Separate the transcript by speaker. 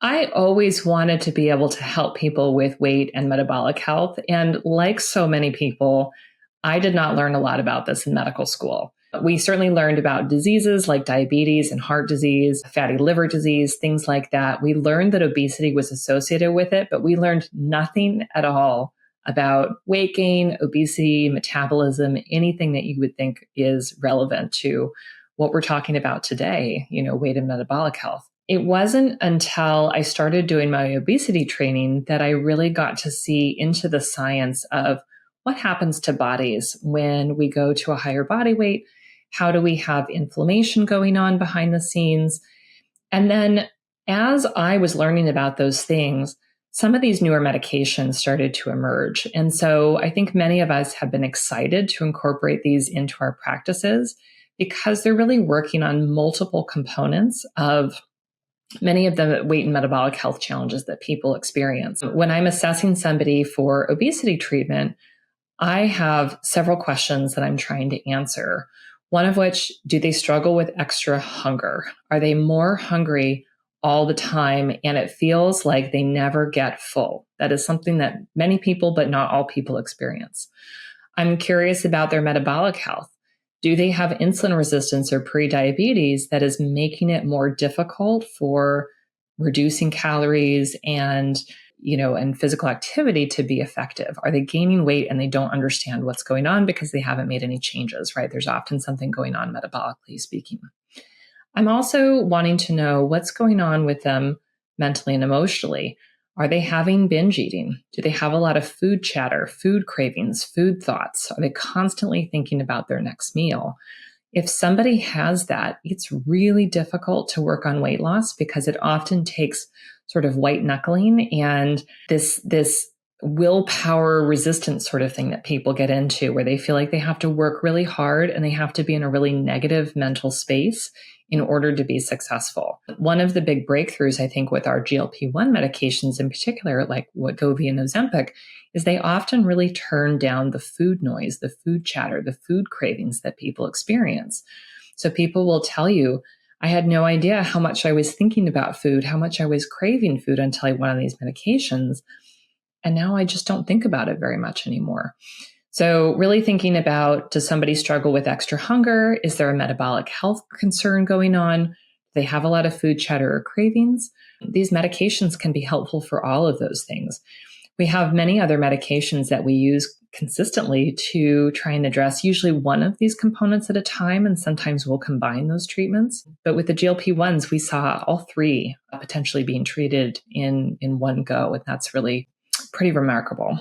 Speaker 1: I always wanted to be able to help people with weight and metabolic health. And like so many people, I did not learn a lot about this in medical school. We certainly learned about diseases like diabetes and heart disease, fatty liver disease, things like that. We learned that obesity was associated with it, but we learned nothing at all about weight gain, obesity, metabolism, anything that you would think is relevant to what we're talking about today, weight and metabolic health. It wasn't until I started doing my obesity training that I really got to see into the science of what happens to bodies when we go to a higher body weight. How do we have inflammation going on behind the scenes? And then as I was learning about those things, some of these newer medications started to emerge. And so I think many of us have been excited to incorporate these into our practices because they're really working on multiple components of many of the weight and metabolic health challenges that people experience. When I'm assessing somebody for obesity treatment, I have several questions that I'm trying to answer. One of which, do they struggle with extra hunger? Are they more hungry all the time and it feels like they never get full? That is something that many people, but not all people, experience. I'm curious about their metabolic health. Do they have insulin resistance or prediabetes that is making it more difficult for reducing calories and physical activity to be effective? Are they gaining weight and they don't understand what's going on because they haven't made any changes, right? There's often something going on metabolically speaking. I'm also wanting to know what's going on with them mentally and emotionally. Are they having binge eating? Do they have a lot of food chatter, food cravings, food thoughts? Are they constantly thinking about their next meal? If somebody has that, it's really difficult to work on weight loss because it often takes sort of white knuckling and this willpower resistance sort of thing that people get into where they feel like they have to work really hard and they have to be in a really negative mental space in order to be successful. One of the big breakthroughs, I think, with our GLP-1 medications in particular, like Wegovy and Ozempic, is they often really turn down the food noise, the food chatter, the food cravings that people experience. So people will tell you, I had no idea how much I was thinking about food, how much I was craving food until I went on these medications. And now I just don't think about it very much anymore. So really thinking about, does somebody struggle with extra hunger? Is there a metabolic health concern going on? Do they have a lot of food chatter or cravings? These medications can be helpful for all of those things. We have many other medications that we use consistently to try and address usually one of these components at a time, and sometimes we'll combine those treatments. But with the GLP-1s, we saw all three potentially being treated in one go, and that's really pretty remarkable.